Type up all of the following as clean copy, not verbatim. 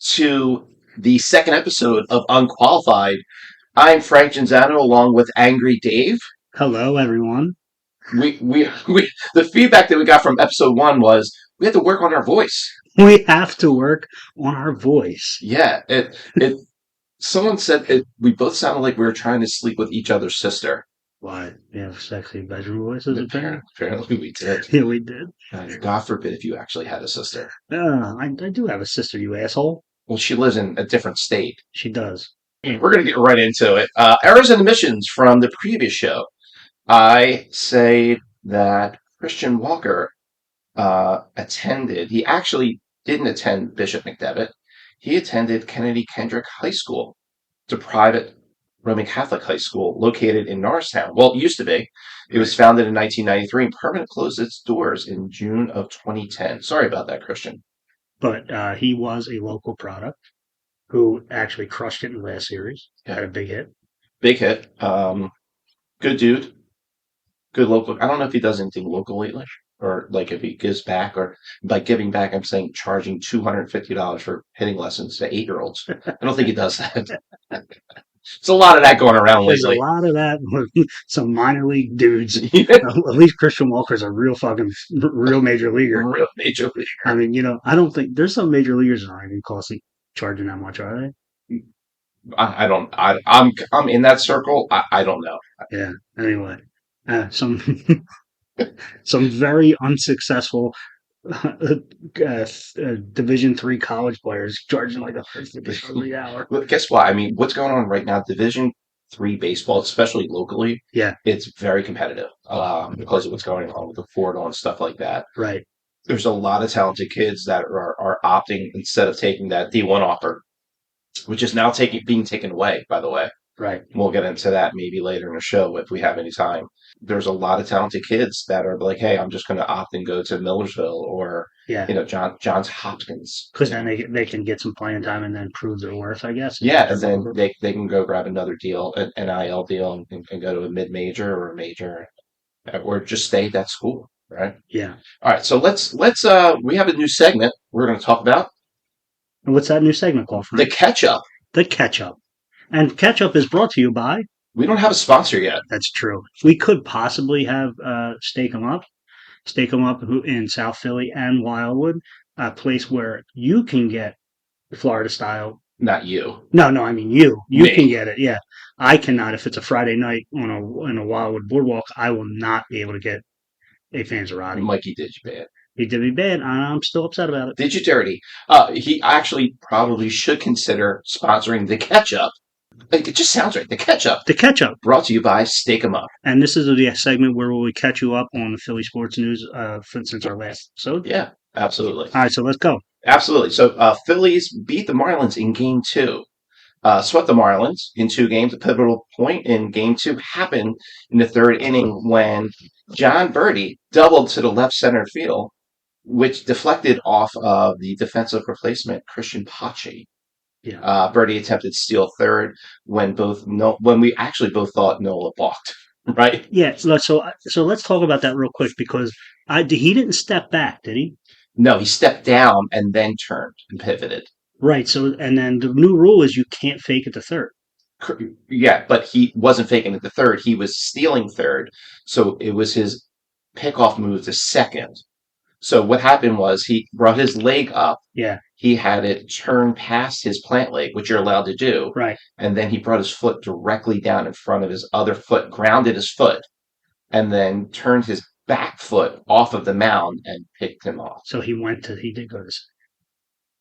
to the second episode of Unqualified. I'm Frank Genzano along with Angry Dave. Hello, everyone. The feedback that we got from episode one was we had to work on our voice. We have to work on our voice. Yeah, someone said we both sounded like we were trying to sleep with each other's sister. Why? We have sexy bedroom voices, apparently. Apparently we did. Yeah, we did. God forbid if you actually had a sister. I do have a sister, you asshole. Well, she lives in a different state. She does. We're going to get right into it. Errors and omissions from the previous show. I say that Christian Walker attended. He actually didn't attend Bishop McDevitt. He attended Kennedy Kendrick High School. It's a private Roman Catholic high school located in Norristown. Well, it used to be. It was founded in 1993 and permanently closed its doors in June of 2010. Sorry about that, Christian. But he was a local product who actually crushed it in the last series. Yeah. Had a big hit. Big hit. Good dude. Good local. I don't know if he does anything local lately, or like if he gives back, or by giving back, I'm saying charging $250 for hitting lessons to 8-year-olds. I don't think he does that. There's a lot of that going around There's lately. a lot of that with some minor league dudes. Yeah. At least Christian Walker's a real major leaguer. Real major leaguer. I mean, I don't think there's some major leaguers that aren't even costly charging that much, are they? I don't. I'm in that circle. I don't know. Yeah. Anyway, some some very unsuccessful Division III college players charging like $150 every hour. Well, guess what? I mean, what's going on right now? Division III baseball, especially locally, Yeah. it's very competitive because of what's going on with the Florida and stuff like that. Right. There's a lot of talented kids that are opting instead of taking that D1 offer, which is now being taken away, by the way. Right. We'll get into that maybe later in the show if we have any time. There's a lot of talented kids that are like, hey, I'm just going to opt and go to Millersville or, Yeah. Johns Hopkins. Because then they can get some playing time and then prove their worth, I guess. Yeah, and then they can go grab another deal, an NIL deal, and go to a mid-major or a major, or just stay at that school, right? Yeah. All right, so let's we have a new segment we're going to talk about. And what's that new segment called, Frank? The Catch-Up. The Catch-Up. And Catch-Up is brought to you by... We don't have a sponsor yet. That's true. We could possibly have Steak 'em Up. Steak 'em Up in South Philly and Wildwood, a place where you can get Florida style. Not you. No, I mean you. You Me. can get it. Yeah, I cannot. If it's a Friday night on a Wildwood boardwalk, I will not be able to get a Fanzerati. Mikey did you bad. He did me bad. I'm still upset about it. Did you dirty? He actually probably should consider sponsoring the Catch-Up. It just sounds right. The Catch-Up. The Catch-Up. Brought to you by Steak 'em Up. And this is the segment where we catch you up on the Philly sports news since our last episode. Yeah, absolutely. All right, so let's go. Absolutely. So Phillies beat the Marlins in Game 2. Swept the Marlins in 2 games. A pivotal point in Game 2 happened in the 3rd inning when John Birdie doubled to the left center field, which deflected off of the defensive replacement, Christian Pache. Yeah. Birdie attempted to steal 3rd when we actually both thought Nola balked, right? Yeah. So let's talk about that real quick because he didn't step back, did he? No, he stepped down and then turned and pivoted. Right. So and then the new rule is you can't fake it to 3rd. Yeah, but he wasn't faking it to 3rd. He was stealing 3rd. So it was his pickoff move to 2nd. So what happened was he brought his leg up. Yeah. He had it turn past his plant leg, which you're allowed to do. Right. And then he brought his foot directly down in front of his other foot, grounded his foot, and then turned his back foot off of the mound and picked him off. So he did go to 2nd.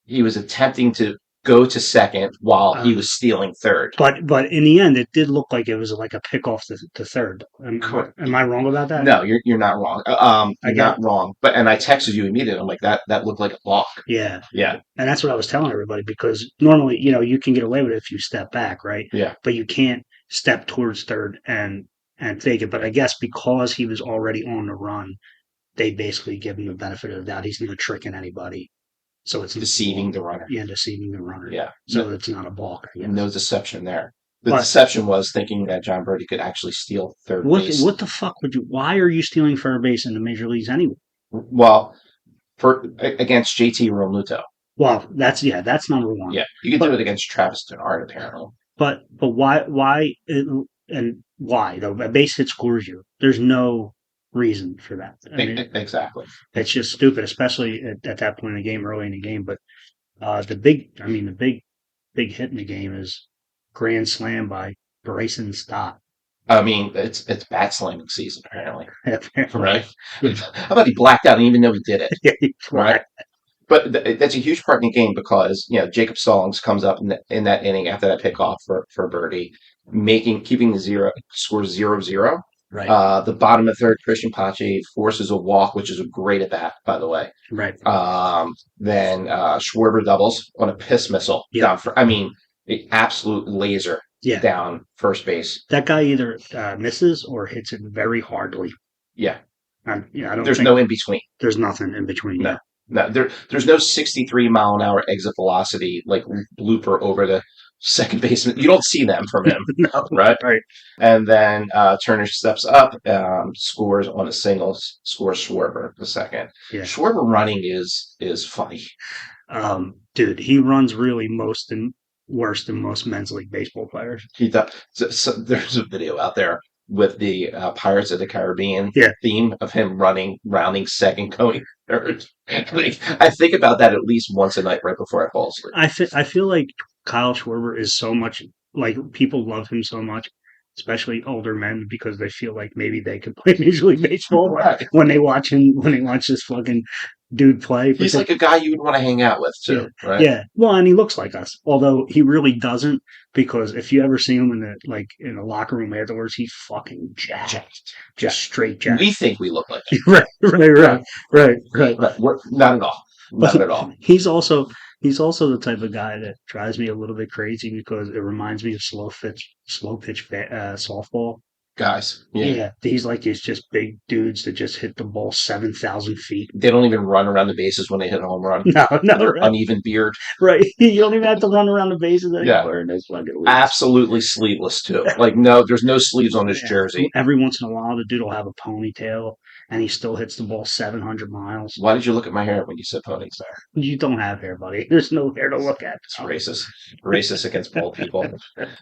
He was attempting to go to 2nd while he was stealing 3rd. But in the end, it did look like it was like a pickoff to 3rd. Am I wrong about that? No, you're not wrong. You're not wrong. And I texted you immediately. I'm like, that looked like a balk. Yeah. Yeah. And that's what I was telling everybody because normally, you can get away with it if you step back, right? Yeah. But you can't step towards 3rd and fake it. But I guess because he was already on the run, they basically give him the benefit of the doubt. He's not tricking anybody. So it's deceiving the runner. Yeah, deceiving the runner. Yeah. So it's not a balk. No deception there. The deception was thinking that John Birdie could actually steal 3rd base. What the fuck why are you stealing 3rd base in the major leagues anyway? Well, against JT Realmuto. Well, that's number one. Yeah, you can do But it against Travis Denard apparently. but why though? A base hit scores you. There's no reason for that. I mean, Exactly. it's just stupid, especially at that point in the game, early in the game. But the big hit in the game is grand slam by Bryson Stott. I mean, it's bat slamming season apparently, Apparently, right? How about he blacked out and even know he did it, yeah, he's right? black. But that's a huge part in the game because Jacob Stallings comes up in that inning after that pickoff for birdie, keeping the zero score 0-0. Right, The bottom of third, Christian Pache forces a walk, which is a great at bat, by the way. right. Then Schwarber doubles on a piss missile Yeah, down for. I mean, an absolute laser yeah. down first base. That guy either misses or hits it very hardly. Yeah, I don't there's think no in between. there's nothing in between. No, Yeah, no, there's no 63-mile-an-hour exit velocity like blooper over the second baseman. You don't see them from him, no, right? right. And then Turner steps up, scores on a single, scores Schwarber the second. Yeah, Schwarber running is funny. dude, he runs really worse than most men's league baseball players. He does. So there's a video out there with the Pirates of the Caribbean Yeah, theme of him rounding second, going third. Like, I think about that at least once a night right before I fall asleep. I feel like Kyle Schwarber is so much like people love him so much, especially older men, because they feel like maybe they could play Major League Baseball Right. when they watch this fucking dude play. He's like a guy you would want to hang out with Yeah, too, right? yeah. Well, and he looks like us, although he really doesn't. Because if you ever see him in the locker room afterwards, he's fucking jacked, just straight jacked. We think we look like him. Right. Not at all. Not But at all. he's also the type of guy that drives me a little bit crazy because it reminds me of slow pitch softball. Guys, yeah. Yeah, he's like these just big dudes that just hit the ball 7,000 feet. They don't even run around the bases when they hit a home run. No, no, Their right, uneven beard. right. You don't even have to run around the bases Yeah. anymore in this fucking league. Absolutely sleeveless too. Like no, there's no sleeves on his Yeah. jersey. Every once in a while, the dude will have a ponytail, and he still hits the ball 700 miles. Why did you look at my hair when you said ponies there? You don't have hair, buddy. There's no hair to look at. It's racist. Racist against bald people.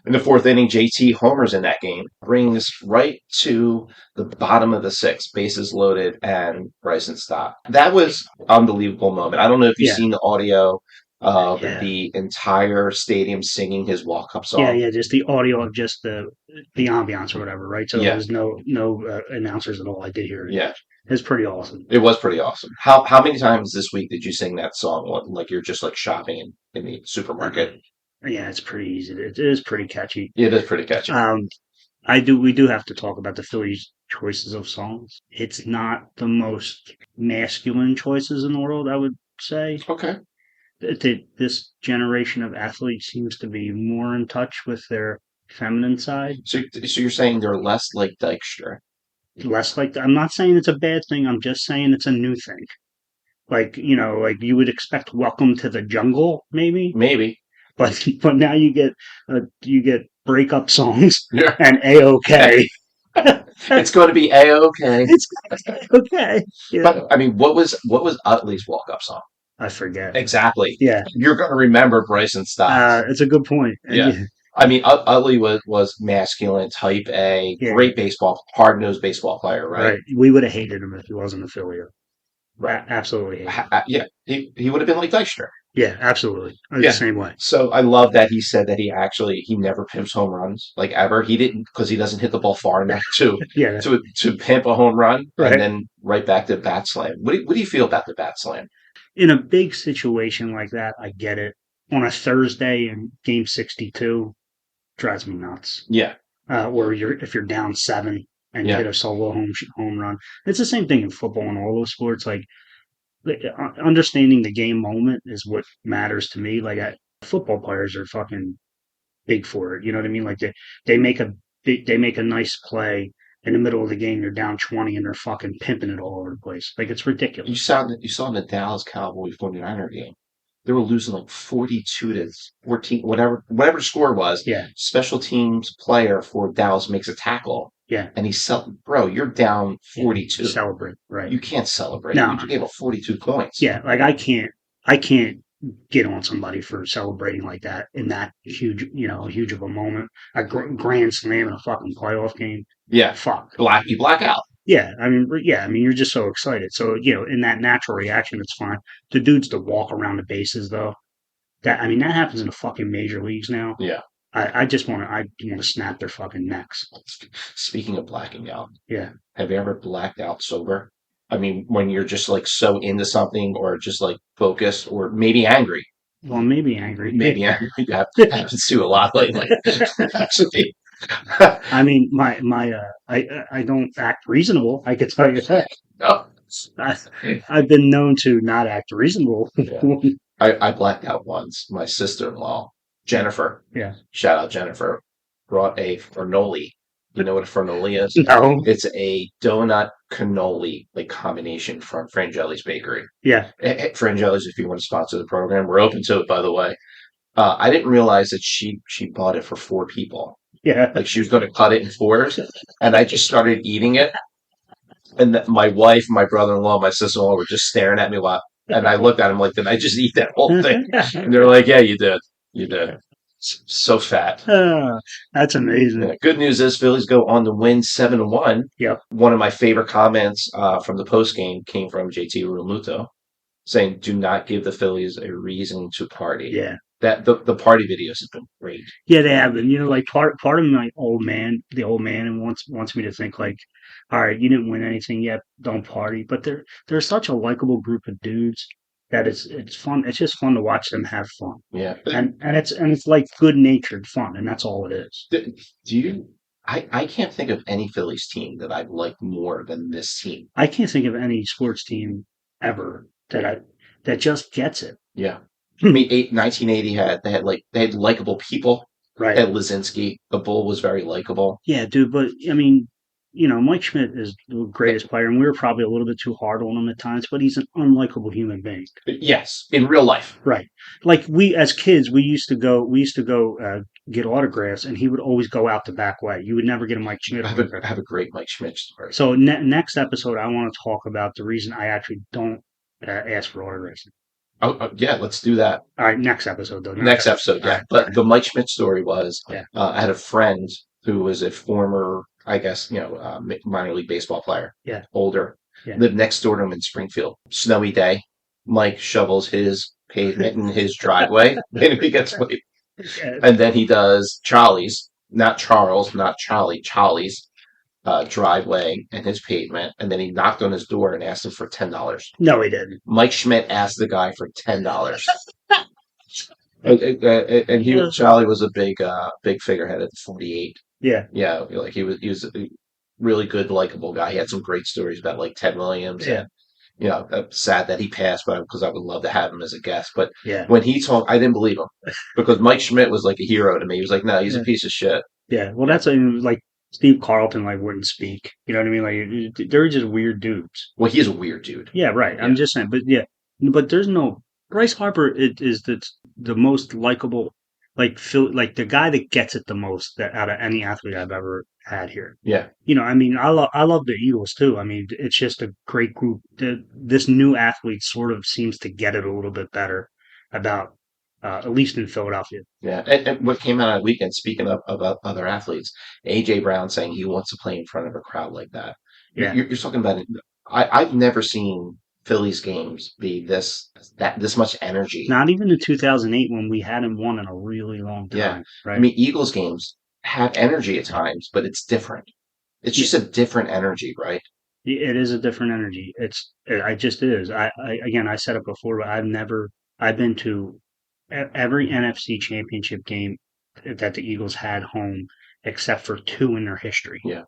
In the fourth inning, JT homers in that game, brings right to the bottom of the sixth, bases loaded, and Bryson Stott. That was unbelievable moment. I don't know if you've Yeah. seen the audio of Yeah. the entire stadium singing his walk-up song. Yeah, just the audio of just the ambiance or whatever, right? So Yeah. there's no announcers at all. I did hear it. Yeah, It's pretty awesome. it was pretty awesome. How many times this week did you sing that song? Like you're just like shopping in the supermarket? Yeah, it's pretty easy. It is pretty catchy. It is pretty catchy. We do have to talk about the Phillies' choices of songs. It's not the most masculine choices in the world, I would say. Okay. This generation of athletes seems to be more in touch with their feminine side, So you're saying they're less like Dykstra? less like I'm not saying it's a bad thing. I'm just saying it's a new thing. Like like you would expect "Welcome to the Jungle," maybe, Maybe. but now you get breakup songs Yeah. and A-OK. It's going to be A-OK. It's okay. Yeah. But I mean, what was Utley's walk-up song? I forget. Exactly. Yeah, You're going to remember Bryson Stott. it's a good point. And Yeah. I mean, Utley was masculine, type A, Yeah. great baseball, hard-nosed baseball player, right? right. We would have hated him if he wasn't affiliate. Right. Absolutely. Hated him. Yeah, he would have been like Dykstra. Yeah, absolutely. I was Yeah. the same way. So I love that he said that he never pimps home runs like ever. He didn't because he doesn't hit the ball far enough Yeah, to pimp a home run Right. and then right back to bat slam. What do you feel about the bat slam? in a big situation like that, I get it. On a Thursday in Game 62, drives me nuts. Yeah, Or if you're down 7 and you Yeah. hit a solo home run. It's the same thing in football and all those sports. Like understanding the game moment is what matters to me. Like football players are fucking big for it. You know what I mean? Like they make they make a nice play in the middle of the game. They're down 20 and they're fucking pimping it all over the place. Like it's you ridiculous. saw in the Dallas Cowboys 49er game. They were losing like 42-14, whatever the score was. Yeah, Special teams player for Dallas makes a tackle, yeah. and bro, you're down 42. Celebrate, right? You can't celebrate. No. You gave up 42 points. Yeah, like I can't get on somebody for celebrating like that in that huge of a moment. A grand slam in a fucking playoff game. Yeah, Fuck. you black out. Yeah, I mean, you're just so excited. So, in that natural reaction, it's fine. The dudes to walk around the bases, though, I mean, that happens in the fucking major leagues now. Yeah. I just want to snap their fucking necks. Speaking of blacking out, Yeah. have you ever blacked out sober? I mean, when you're just like so into something or just like focused or maybe angry. Well, maybe angry. Maybe angry. That happens to a lot lately. Actually. I mean, I don't act reasonable. I could tell you that. No. I've been known to not act reasonable. Yeah. I blacked out once. My sister-in-law, Jennifer, Yeah. shout out Jennifer, brought a fernoli. You know what a fernoli is? No. It's a donut cannoli like combination from Frangelli's Bakery. Yeah. Frangelli's, if you want to sponsor the program, we're open to it, by the way. I didn't realize that she bought it for 4 people. Yeah. Like she was going to cut it in 4s, and I just started eating it. And my wife, my brother-in-law, my sister-in-law were just staring at me and I looked at them like, did I just eat that whole thing? And they're like, yeah, you did. You did. So fat. That's amazing. Yeah. Good news is Phillies go on to win 7-1. Yep. One of my favorite comments from the post game came from JT Realmuto saying, do not give the Phillies a reason to party. Yeah. That the party videos have been great. Yeah, they have been. Like part of my the old man, and wants me to think like, all right, you didn't win anything yet, don't party. But they're such a likable group of dudes that it's fun. It's just fun to watch them have fun. Yeah. And it's like good natured fun, and that's all it is. Do you? I can't think of any Phillies team that I've liked more than this team. I can't think of any sports team ever that just gets it. Yeah. I mean, 1980 they had likable people. Right. Ed Lizinski, the Bull was very likable. Yeah, dude. But I mean, Mike Schmidt is the greatest player, and we were probably a little bit too hard on him at times. But he's an unlikable human being. Yes, in real life. Right. Like we as kids, we used to go get autographs, and he would always go out the back way. You would never get a Mike Schmidt autograph. I have a great Mike Schmidt story. So next episode, I want to talk about the reason I actually don't ask for autographs. Yeah, let's do that. All right, next episode though. Next episode, yeah. Right. But the Mike Schmidt story was, Yeah. I had a friend who was a former, I guess, minor league baseball player. Yeah. Older. Yeah. Lived next door to him in Springfield. Snowy day. Mike shovels his pavement in his driveway, and he gets late. And then he does Charlie's, not Charles, not Charlie, Charlie's driveway and his pavement, and then he knocked on his door and asked him for $10. No, he didn't. Mike Schmidt asked the guy for $10. And Charlie was a big figurehead at 48. Yeah. Yeah, like he was a really good, likable guy. He had some great stories about like Ted Williams. Yeah. And sad that he passed, but because I would love to have him as a guest. But Yeah. when he talked, I didn't believe him because Mike Schmidt was like a hero to me. He was like, no, he's a piece of shit. Yeah. Well, that's like Steve Carlton wouldn't speak. You know what I mean? Like they're just weird dudes. Well, he is a weird dude. Yeah, right. Yeah. I'm just saying, but there's no Bryce Harper is the most likable, like the guy that gets it the most out of any athlete I've ever had here. Yeah. I mean, I love the Eagles too. I mean, it's just a great group. This new athlete sort of seems to get it a little bit better about. At least in Philadelphia. Yeah, and what came out on the weekend, speaking of other athletes, A.J. Brown saying he wants to play in front of a crowd like that. Yeah. You're talking about it. I've never seen Phillies games be this much energy. Not even in 2008 when we hadn't won in a really long time. Yeah. Right? I mean, Eagles games have energy at times, but it's different. It's just a different energy, right? It is a different energy. It just is. Again, I said it before, but I've been to every NFC championship game that the Eagles had home, except for 2 in their history. Yeah.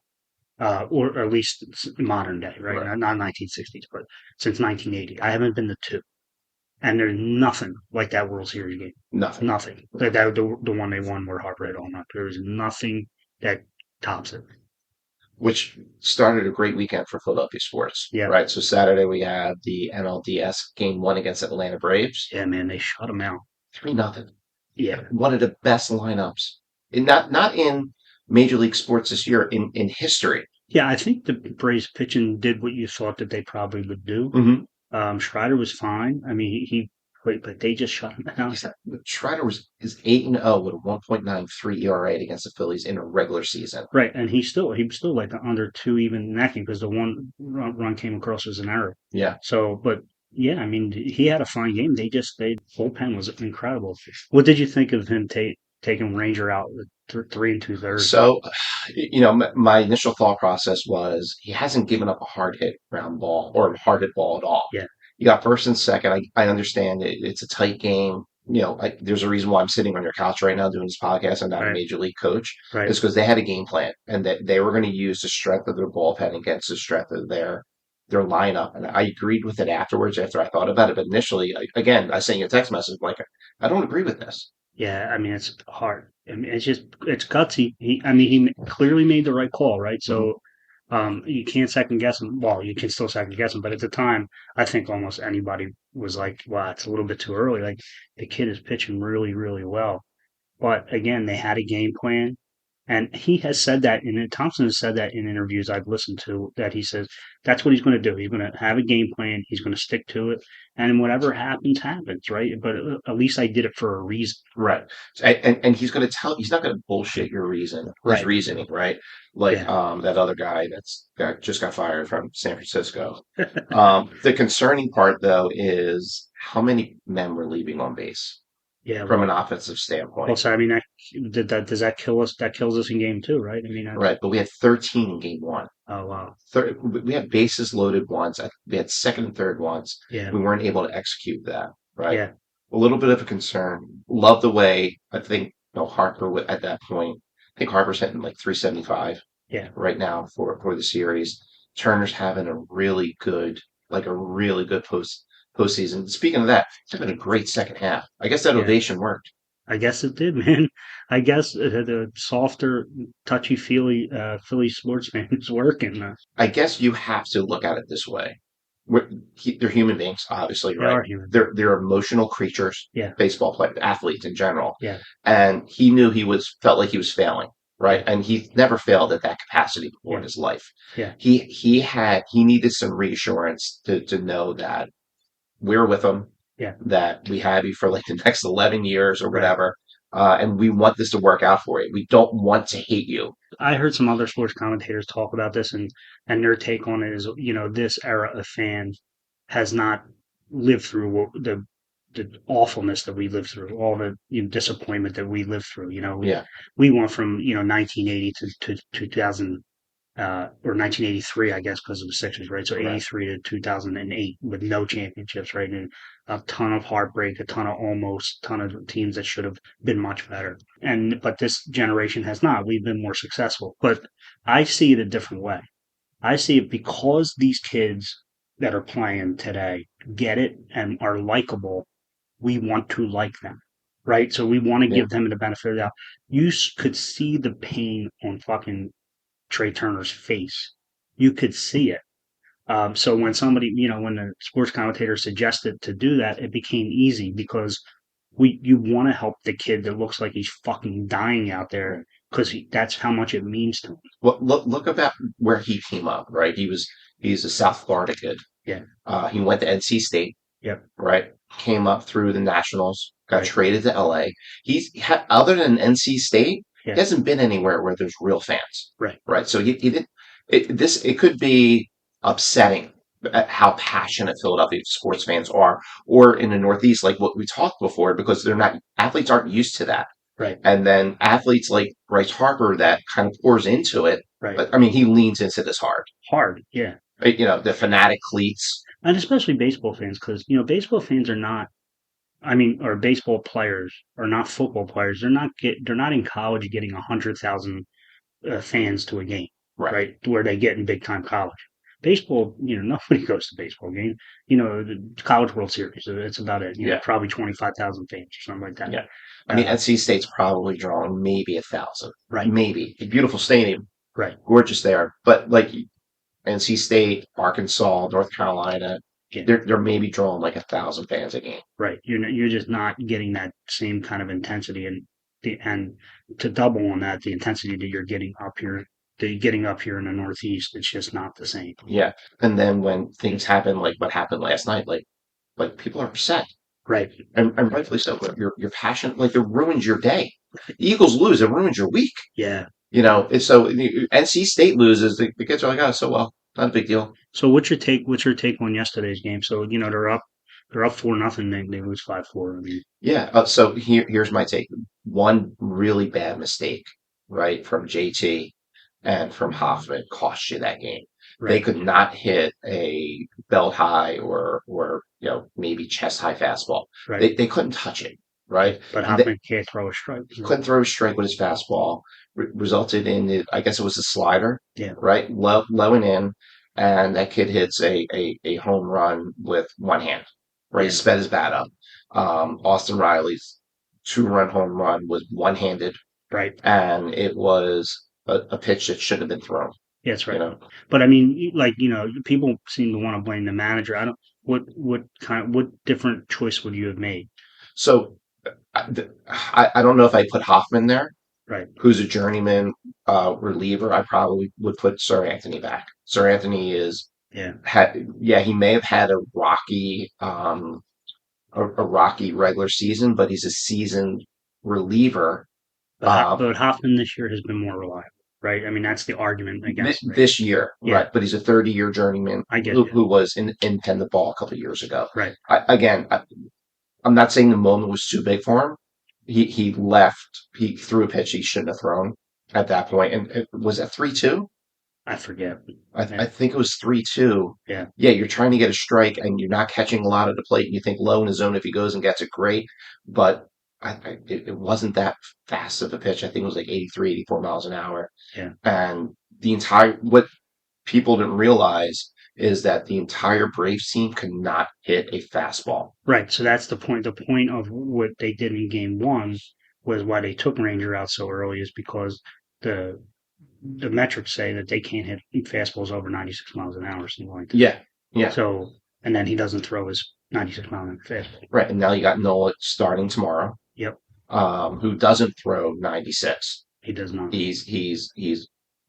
Or at least modern day, right? Not 1960s, but since 1980. I haven't been to 2. And there's nothing like that World Series game. Nothing. Like that, the one they won where Harper hit all night. There's nothing that tops it. Which started a great weekend for Philadelphia sports. Yeah. Right. So Saturday we have the NLDS Game 1 against Atlanta Braves. Yeah, man, they shut them out. 3-0. Yeah. One of the best lineups. Not in Major League Sports this year, in history. Yeah, I think the Braves pitching did what you thought that they probably would do. Mm-hmm. Strider was fine. I mean, he Wait, but they just shut him down. He's not, Strider is 8-0 with a 1.93 ERA against the Phillies in a regular season. Right, and he was still like under two even in that game because the one run came across as an error. Yeah. So, but yeah, I mean, he had a fine game. They bullpen was incredible. What did you think of him taking Ranger out with 3 2/3? So, my initial thought process was he hasn't given up a hard hit ground ball or hard hit ball at all. Yeah, You got first and second. I understand it's a tight game. There's a reason why I'm sitting on your couch right now doing this podcast. I'm not a right, major league coach. right. It's because they had a game plan and that they were going to use the strength of their bullpen against the strength of their lineup. And I agreed with it afterwards after I thought about it. But initially, again, I sent you a text message like, I don't agree with this. Yeah, I mean, it's hard. I mean, it's gutsy. I mean, clearly made the right call, right? Mhm. So, you can't second guess him. Well, you can still second guess him, but at the time, I think almost anybody was like, "Wow, it's a little bit too early." Like the kid is pitching really, really well. But again, they had a game plan. And he has said that, and Thompson has said that in interviews I've listened to, that he says that's what he's going to do. He's going to have a game plan. He's going to stick to it. And whatever happens, happens, right? But at least I did it for a reason. Right. And he's going to he's not going to bullshit his Right. reasoning, right? Like, Yeah. that other guy just got fired from San Francisco. The concerning part though is how many men were leaving on base Yeah. from an Well, offensive standpoint. so I mean, does that kill us? That kills us in game two, right? I mean, Right. But we had 13 in game one. oh, wow. We had bases loaded once. We had second and third once. Yeah. We weren't able to execute that, right? Yeah. A little bit of a concern. Love the way I think Harper at that point. I think Harper's hitting like 375 Yeah. right now for the series. Turner's having a really good postseason. Speaking of that, he's having a great second half. I guess that Yeah. ovation worked. I guess it did, man. I guess the softer, touchy-feely Philly sports fans working. I guess you have to look at it this way. They're human beings, obviously, They right? are human. They're emotional creatures, Yeah. baseball players, athletes in general. Yeah. And he knew felt like he was failing, right? And he never failed at that capacity before in Yeah. his life. Yeah. He needed some reassurance to know that we're with him, Yeah. that we have you for like the next 11 years or Right. whatever. And we want this to work out for you. We don't want to hate you. I heard some other sports commentators talk about this, and their take on it is, this era of fans has not lived through the awfulness that we lived through, all the disappointment that we lived through. Yeah. We went from 1980 to 2000 or 1983, I guess, because of the Sixers, right? So Right. 83 to 2008 with no championships, right? And a ton of heartbreak, a ton of almost, ton of teams that should have been much better. But this generation has not. We've been more successful. But I see it a different way. I see it because these kids that are playing today get it and are likable. We want to like them, right? So we want to Yeah. give them the benefit of the doubt. You could see the pain on fucking Trey Turner's face. You could see it. So when when the sports commentator suggested to do that, it became easy because you want to help the kid that looks like he's fucking dying out there because that's how much it means to him. Well, look about where he came up, right? He's a South Florida kid. Yeah. He went to NC State, Yep. right? Came up through the Nationals, got Right. traded to LA. Other than NC State, he Yeah. hasn't been anywhere where there's real fans, Right. right? So he didn't. It could be upsetting at how passionate Philadelphia sports fans are, or in the Northeast, like what we talked before, because athletes aren't used to that. Right. And then athletes like Bryce Harper that kind of pours into it. Right. But I mean, he leans into this hard. Hard. Yeah. The fanatic cleats. And especially baseball fans, because baseball fans are not. I mean, or baseball players are not football players. They're not in college getting 100,000 fans to a game, Right. right? Where they get in big time college. Baseball, nobody goes to baseball game. The College World Series, it's about it. Yeah. Probably 25,000 fans or something like that. Yeah. I mean, NC State's probably drawing maybe 1,000. Right. Maybe. A beautiful stadium. Right. Gorgeous there. But like NC State, Arkansas, North Carolina, Yeah. they're maybe drawing like 1,000 fans a game. Right. You're just not getting that same kind of intensity, and to double on that, the intensity that you're getting up here in the Northeast, it's just not the same. Yeah. And then when things happen like what happened last night, like people are upset. Right. and rightfully so. But your passion, like, it ruins your day. Eagles lose, it ruins your week. Yeah. It's so NC State loses, the kids are like, oh, so well, not a big deal. So what's your take? What's your take on yesterday's game? So they're up 4-0. They lose 5-4. I mean, Yeah. So here's my take. One really bad mistake, right, from JT and from Hoffman cost you that game. They right, could not hit a belt high or maybe chest high fastball. right. They couldn't touch it, right? But And they Hoffman can't throw a strike. he couldn't throw a strike with his fastball. Resulted in it. I guess it was a slider, Yeah, right? Low and in, and that kid hits a home run with one hand, right? He yeah, sped his bat up. Austin Riley's 2-run home run was one-handed, right. and it was a pitch that should have been thrown. Yeah, that's You right. know, But I mean, like people seem to want to blame the manager. I don't. What different choice would you have made? so I don't know if I put Hoffman there, Right. who's a journeyman reliever. I probably would put Sir Anthony back. Sir Anthony Yeah. he may have had a rocky regular season, but he's a seasoned reliever. Uh, But Hoffman this year has been more reliable, right? I mean, that's the argument against, right? this year, Yeah, right? But he's a 30-year journeyman I get who you. was in independent ball a couple of years ago. Right. I'm not saying the moment was too big for him. He left. He threw a pitch he shouldn't have thrown at that point, and it was at 3-2. I forget. I Yeah, think it was 3-2. yeah, Yeah, you're trying to get a strike and you're not catching a lot of the plate. And you think low in the zone if he goes and gets it, great. But it wasn't that fast of a pitch. I think it was like 83, 84 miles an hour. yeah. And what people didn't realize is that the entire Braves team could not hit a fastball. Right. So that's the point. The point of what they did in game one was why they took Ranger out so early is because the the metrics say that they can't hit fastballs over 96 miles an hour or something like that. Yeah, yeah, So, and then he doesn't throw his 96 mile an hour fastball. right. And now you got Nola starting tomorrow, Yep, who doesn't throw 96. he does not. He's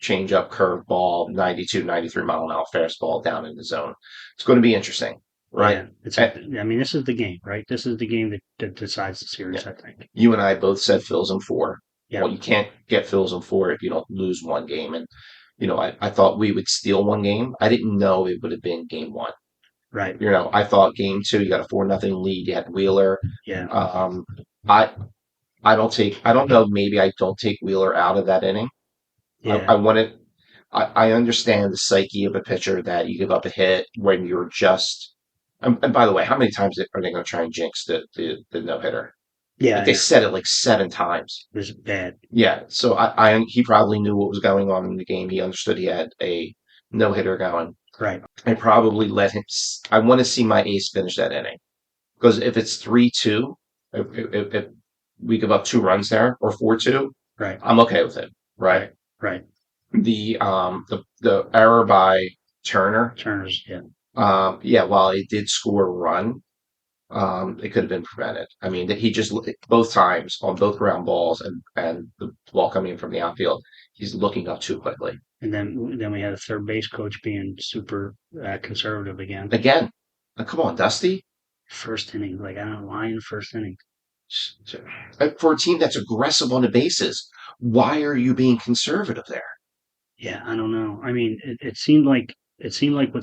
change up curveball, 92, 93 mile an hour fastball down in the zone. It's going to be interesting, right? Yeah, And, I mean, this is the game, right? This is the game that decides the yeah, series, I think. you and I both said Phil's in four. Yeah, Well, you can't get Phil's in four if you don't lose one game. And, I thought we would steal one game. I didn't know it would have been game one. right. I thought game two, you got a 4-0 lead. You had Wheeler. Yeah, Um, I, I don't know, maybe I don't take Wheeler out of that inning. I yeah, wanted, I understand the psyche of a pitcher that you give up a hit when you're just, and by the way, how many times are they going to try and jinx the no hitter? Like yeah, they yeah. said it like 7 times. It was bad. Yeah. So he probably knew what was going on in the game. He understood he had a no hitter going. Right. I probably let him, I want to see my ace finish that inning because if it's 3-2, if we give up 2 runs there or 4-2, Right. I'm okay with it. Right. Right. Right. The error by Turner, Turner's. Yeah. yeah, while he did score a run, it could have been prevented. I mean, that he just both times on both ground balls and the ball coming in from the outfield, he's looking up too quickly. And then we had a third base coach being super conservative again. Again, come on, Dusty. First inning, like I don't know why in the first inning. For a team that's aggressive on the bases, why are you being conservative there? Yeah, I don't know. I mean, it seemed like what's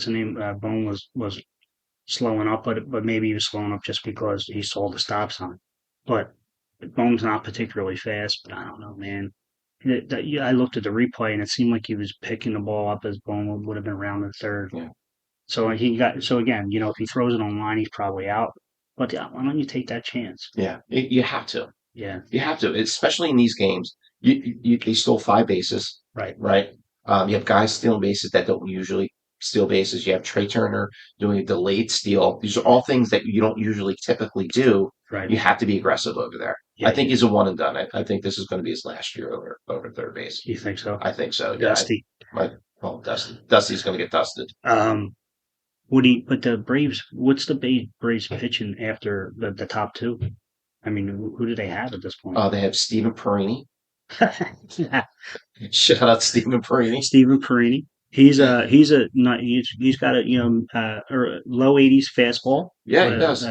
the name Bone was slowing up, but maybe he was slowing up just because he saw the stop sign. But Bone's not particularly fast. But I don't know, man. Yeah, I looked at the replay and it seemed like he was picking the ball up as Bone would have been rounding third. Yeah. So again, if he throws it on line, he's probably out. But yeah, why don't you take that chance? Yeah, you have to. Yeah, You have to, especially in these games. They stole 5 bases, right. right? You have guys stealing bases that don't usually steal bases. You have Trey Turner doing a delayed steal. These are all things that you don't usually typically do. Right. You have to be aggressive over there. I Yeah, think he's a one and done. I think this is going to be his last year over third base. you think so? I think so. Yeah. Dusty. Dusty's going to get dusted. But the Braves, what's the Braves pitching after the top two? I mean, who do they have at this point? They have Stephen Perini. Shout out Stephen Perini. Stephen Perini. He's got a or low 80s fastball, Yeah, he does.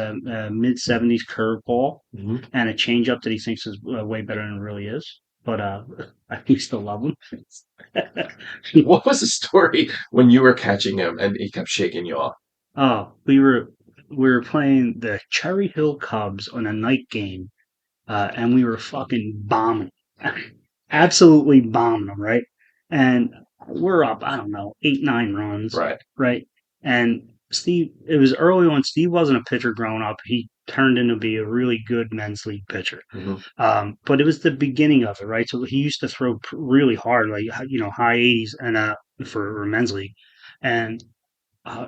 mid 70s curveball, Hmm. and a changeup that he thinks is way better than it really is. But we still love him. What was the story when you were catching him and he kept shaking you off? Oh, we were playing the Cherry Hill Cubs on a night game, and we were fucking bombing, absolutely bombing them, right? And we're up, I don't know, 8, 9 runs, Right. right? And Steve, it was early on. Steve wasn't a pitcher growing up. He turned into be a really good men's league pitcher. Hmm. But it was the beginning of it, right? So he used to throw really hard, like high 80s, and for men's league, and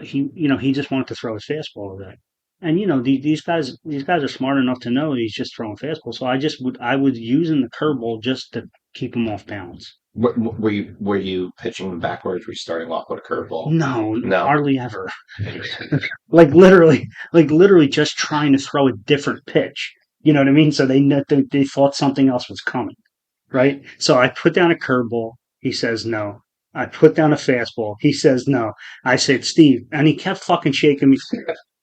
he just wanted to throw his fastball today. And these guys are smart enough to know he's just throwing fastball. So I was using the curveball just to keep him off balance. Were you pitching backwards? Were you starting off with a curveball? No, No. hardly ever. Like literally, just trying to throw a different pitch. You know what I mean? So they thought something else was coming, right? So I put down a curveball. He says no. I put down a fastball. He says no. I said, Steve, and he kept fucking shaking me.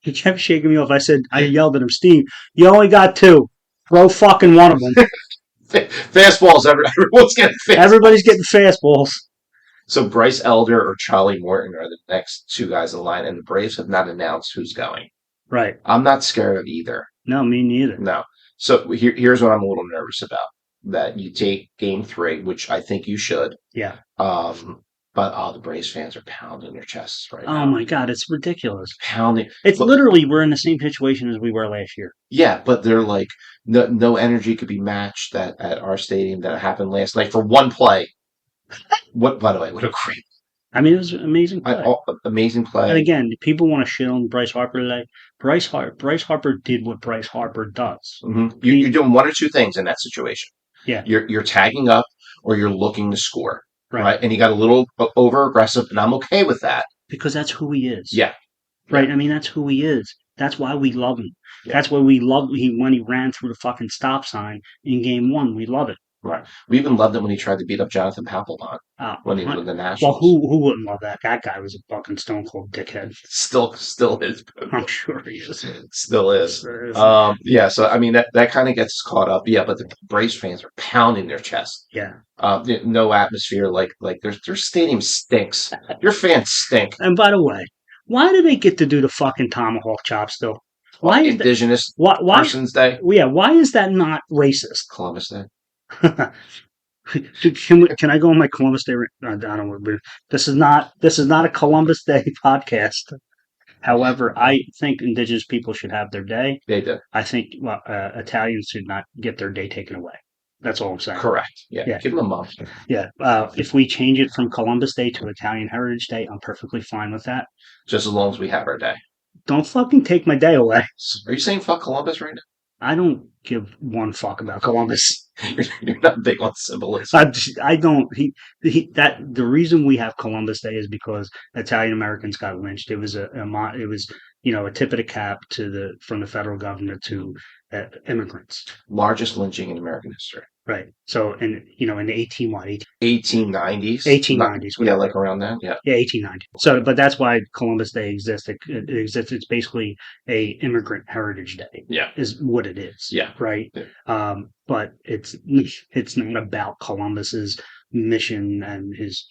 He kept shaking me off. I yelled at him, Steve, you only got two. Throw fucking one of them. Fastballs. Everyone's getting Everybody's fastballs. getting fastballs. So Bryce Elder or Charlie Morton are the next two guys in line, and the Braves have not announced who's going. Right. I'm not scared of either. No, me neither. No. So here's what I'm a little nervous about. That you take game three, which I think you should. Yeah. Um, but the Braves fans are pounding their chests right Oh now. my God, it's ridiculous. Pounding. It's But literally we're in the same situation as we were last year. yeah, but they're like no energy could be matched at our stadium that happened last night for one play. What, by the way, what a great, I mean, it was an amazing play. amazing And play. again, people want to shit on Bryce Harper today. Bryce Harper did what Bryce Harper does. Hmm. You're He, doing one or two things in that situation. yeah, You're tagging up or you're looking to score, right. right? And he got a little over aggressive, and I'm okay with that. Because that's who he is. Yeah, yeah, Right? I mean, that's who he is. That's why we love him. yeah. That's why we love when he ran through the fucking stop sign in game one. We love it. Right. We even loved it when he tried to beat up Jonathan Papelbon when he was with the Well, Nationals. who wouldn't love that? That guy was a fucking stone cold dickhead. Still is. I'm sure he is. Still is. Sure is. Yeah. So I mean that kind of gets us caught up. Yeah, but the Braves fans are pounding their chest. Yeah. No atmosphere. Like their stadium stinks. Your fans stink. And by the way, why do they get to do the fucking tomahawk chop still? Why is that? Indigenous Why? Persons Day, Yeah. Why is that not racist? Columbus Day. Can I go on my Columbus Day? I don't want to. This is not a Columbus Day podcast. However, I think Indigenous people should have their day. They did. I think Italians should not get their day taken away. That's all I'm saying. Correct. Yeah. Yeah. Give them a month. Yeah. If we change it from Columbus Day to Italian Heritage Day, I'm perfectly fine with that. Just as long as we have our day. Don't fucking take my day away. Are you saying fuck Columbus right I don't give one fuck about Columbus. now? You're not big on symbolism. I don't. That the reason we have Columbus Day is because Italian Americans got lynched. It was it was a tip of the cap from the federal government to immigrants. Largest lynching in American history. Right. So in the 1890s. 1890s, Yeah, whatever. like around that. Yeah. Yeah, 1890. So, but that's why Columbus Day exists. It exists. It's basically a immigrant heritage day. Yeah. Is what it is. Yeah. Right. Yeah. But it's not about Columbus's mission and his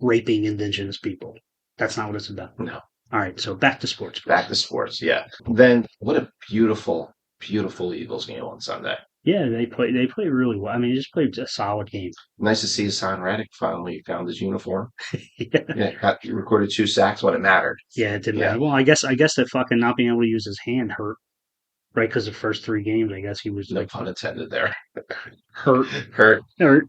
raping indigenous people. That's not what it's about. No. All right. So back to sports. Back to sports. Yeah. Then what a beautiful, beautiful Eagles game on Sunday. Yeah, they play really well. I mean, they just played a solid game. Nice to see Hassan Reddick finally found his uniform. Yeah. Yeah, recorded 2 sacks when it mattered. Yeah, it didn't Yeah. matter. Well, I guess that fucking not being able to use his hand hurt, right? Because the first 3 games, I guess he was No like pun intended there. hurt. Hurt. Hurt.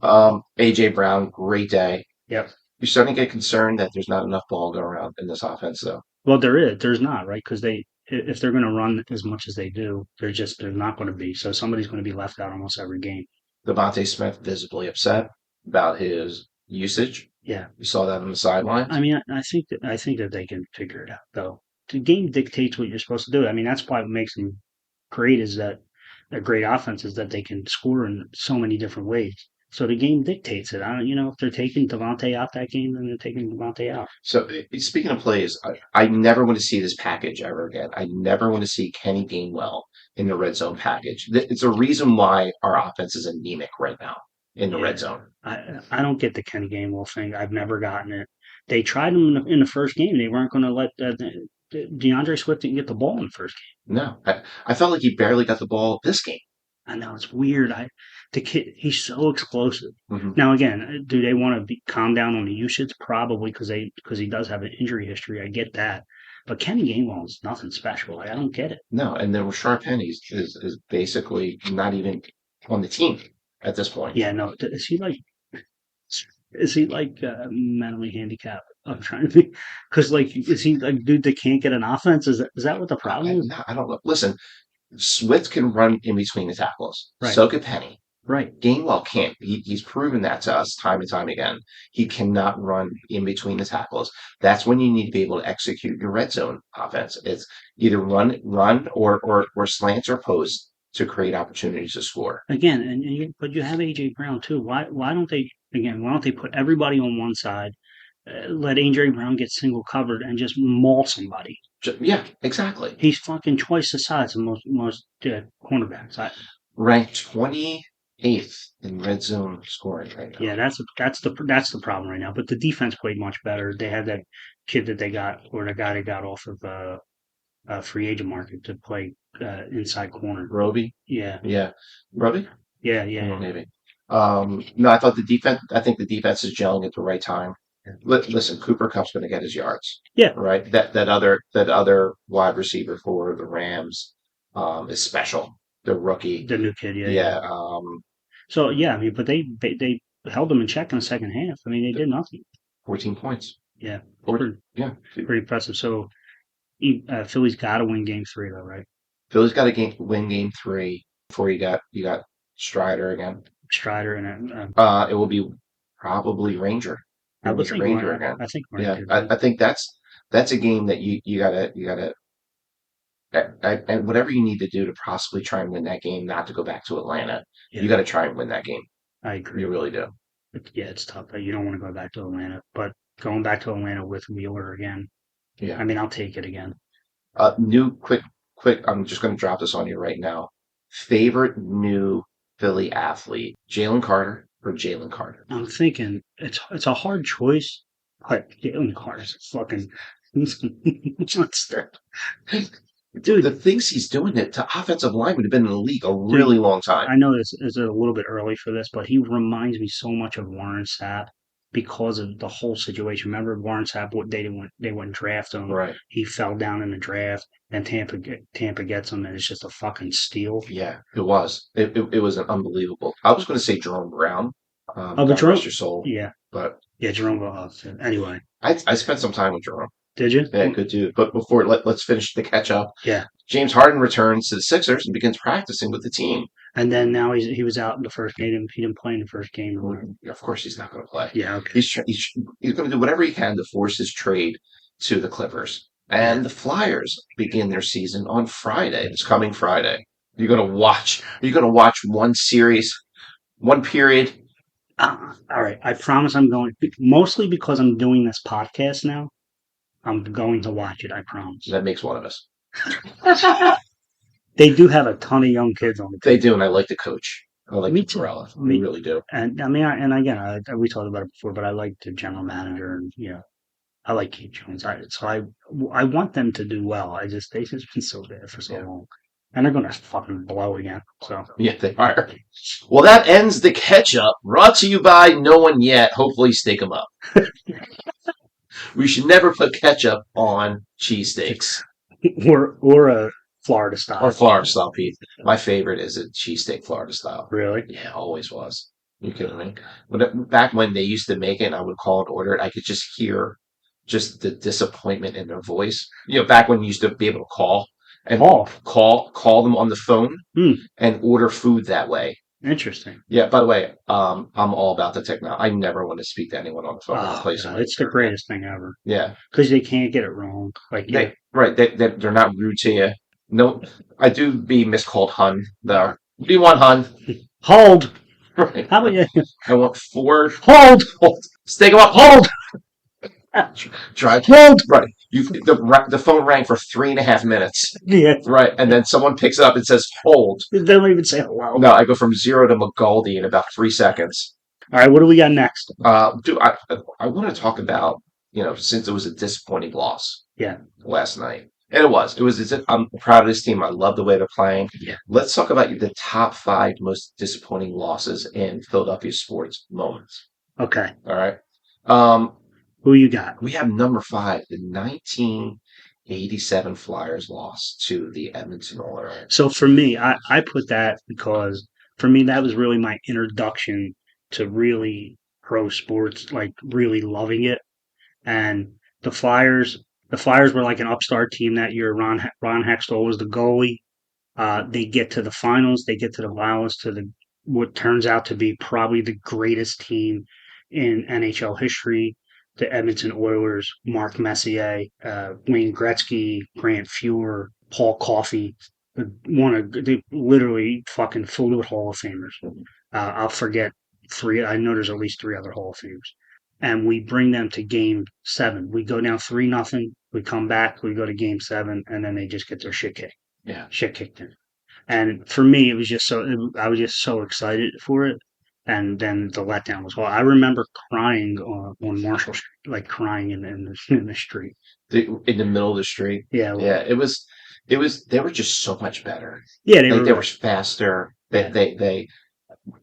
AJ Brown, great day. Yep. You're starting to get concerned that there's not enough ball going around in this offense, though. Well, there's not, right? Because if they're going to run as much as they do, there's not going to be. So somebody's going to be left out almost every game. Devontae Smith visibly upset about his usage. Yeah. You saw that on the sideline. I mean, I think that they can figure it out, though. The game dictates what you're supposed to do. I mean, that's why what makes them great is that a great offense is that they can score in so many different ways. So the game dictates it. I don't, if they're taking Devontae out that game, then they're taking Devontae out. So speaking of plays, I never want to see this package ever again. I never want to see Kenny Gainwell in the red zone package. It's a reason why our offense is anemic right now in the red Yeah, zone. I don't get the Kenny Gainwell thing. I've never gotten it. They tried him in the first game. They weren't going to let DeAndre Swift didn't get the ball in the first game. No, I felt like he barely got the ball this game. I know it's weird. The kid, he's so explosive. Hmm. Now again, do they want to calm down on the usage? Probably because he does have an injury history. I get that, but Kenny Gainwell is nothing special. I don't get it. No, and then Rashard Penny is basically not even on the team at this point. Yeah, no. Is he like mentally handicapped? I'm trying to think because is he like dude that can't get an offense? Is that what the problem is? I don't know. Listen, Swift can run in between the tackles. Right, So could Penny. right. Gainwell can't. He's proven that to us time and time again. He cannot run in between the tackles. That's when you need to be able to execute your red zone offense. It's either run or slants or post to create opportunities to score. Again, but you have AJ Brown too. Why don't they again? Why don't they put everybody on one side, let AJ Brown get single covered, and just maul somebody? Yeah, exactly. He's fucking twice the size of most cornerbacks. Ranked 28th in red zone scoring right now. Yeah, that's the problem right now. But the defense played much better. They had that kid that they got, or the guy they got off of free agent market to play inside corner. Roby? Yeah, Yeah. Roby? yeah, yeah. Maybe. No, I think the defense is gelling at the right time. Listen, Cooper Cup's going to get his yards. Yeah. Right. That other wide receiver for the Rams, is special. The rookie. The new kid, yeah. Yeah. So yeah, I mean, but they held them in check in the second half. I mean, they did nothing. 14 points. Yeah, 40, yeah. pretty impressive. So Philly's got to win Game 3, though, right? Philly's got to win game 3 before you got Strider again. Strider and It will be probably Ranger. I would think Ranger again. I think Yeah, Ranger. I think that's a game that you gotta and whatever you need to do to possibly try and win that game, not to go back to Atlanta. Yeah, You got to try and win that game. I agree. You really do. Yeah, it's tough. You don't want to go back to Atlanta, but going back to Atlanta with Wheeler again, Yeah. I mean, I'll take it again. New quick. I'm just going to drop this on you right now. Favorite new Philly athlete: Jalen Carter or Jalen Carter? I'm thinking it's a hard choice, but Jalen Carter's a fucking monster. Dude, the things he's doing to offensive linemen have been in the league a really long time. I know this is a little bit early for this, but he reminds me so much of Warren Sapp because of the whole situation. Remember Warren Sapp? What they wouldn't draft him. Right. He fell down in the draft, and Tampa gets him, and it's just a fucking steal. Yeah, it was. It was an unbelievable. I was going to say Jerome Brown. But God Jerome, rest your soul. yeah, But Jerome. Anyway, I spent some time with Jerome. did you? Yeah, good dude. But before let's finish the catch up. Yeah. James Harden returns to the Sixers and begins practicing with the team. And then now he was out in the first game. He didn't play in the first game. Of course, he's not going to play. Yeah, okay. He's going to do whatever he can to force his trade to the Clippers. And the Flyers begin their season on Friday. It's coming Friday. You're going to watch. You're going to watch one series, one period. All right. I promise I'm going. Mostly because I'm doing this podcast now. I'm going to watch it. I promise. That makes one of us. They do have a ton of young kids on the team. They do, and I like the coach. I like Me too. Torella. I really do. And I mean, and again, we talked about it before, but I like the general manager, and I like Keith Jones. So I want them to do well. They've just been so bad for so long, and they're gonna fucking blow again. So yeah, they are. Well, that ends the catch up. Brought to you by no one yet. Hopefully, steak 'em up. We should never put ketchup on cheesesteaks. or a Florida style. Or Florida style, Pete. My favorite is a cheesesteak Florida style. Really? Yeah, always was. You kidding me? Back when they used to make it and I would call and order it, I could just hear just the disappointment in their voice. Back when you used to be able to call and call them on the phone and order food that way. Interesting. Yeah, by the way, I'm all about the technology. I never want to speak to anyone on the phone. It's the greatest thing ever. Yeah. Because they can't get it wrong. They're not rude to you. No, I do be miscalled Hun, though. B1 Hun. Hold! Right. How about you? I want four. Hold! Hold. Stake him up. Hold. Try. Hold! Right. The phone rang for 3.5 minutes. Yeah. Right. And then someone picks it up and says, hold. They don't even say hello. No, I go from 0 to McGaldy in about 3 seconds. All right, what do we got next? Dude, I want to talk about, since it was a disappointing loss Yeah. last night. And it was. It was. I'm proud of this team. I love the way they're playing. Yeah. Let's talk about the top 5 most disappointing losses in Philadelphia sports moments. Okay. All right. Um, Who you got? we have number 5, the 1987 Flyers loss to the Edmonton Oilers. So for me, I put that because for me, that was really my introduction to really pro sports, like really loving it. And the Flyers, the Flyers were like an upstart team that year. Ron Hextall was the goalie. They get to the finals. They get to the finals to the what turns out to be probably the greatest team in NHL history. The Edmonton Oilers, Mark Messier, Wayne Gretzky, Grant Fuhr, Paul Coffey, they literally fucking filled with Hall of Famers. I'll forget three. I know there's at least three other Hall of Famers, and we bring them to Game 7. We go down 3-0. We come back. We go to Game 7, and then they just get their shit kicked in. And for me, it was just I was just so excited for it. And then the letdown was, well, I remember crying on Marshall Street, like crying in the street. In the middle of the street. Yeah. Well, Yeah. It was, they were just so much better. yeah. They were faster. Yeah.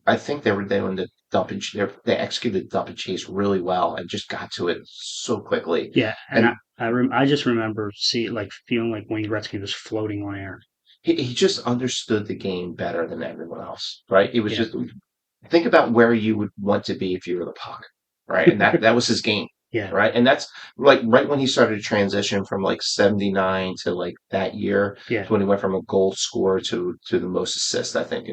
I think they were doing the dump and they executed the dump and chase really well and just got to it so quickly. Yeah. And I just remember feeling like Wayne Gretzky was floating on air. He just understood the game better than everyone else, right? It was Yeah. just, think about where you would want to be if you were the puck, right? And that was his game, Yeah. right? And that's like right when he started to transition from like 79 to like that year, Yeah. to when he went from a goal scorer to the most assists, I think.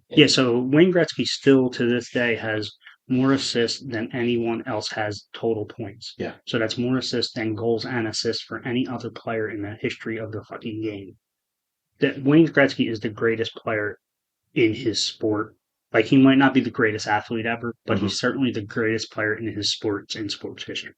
Yeah. So Wayne Gretzky still to this day has more assists than anyone else has total points. Yeah. So that's more assists than goals and assists for any other player in the history of the fucking game. That Wayne Gretzky is the greatest player in his sport. Like he might not be the greatest athlete ever, but he's certainly the greatest player in his sports history.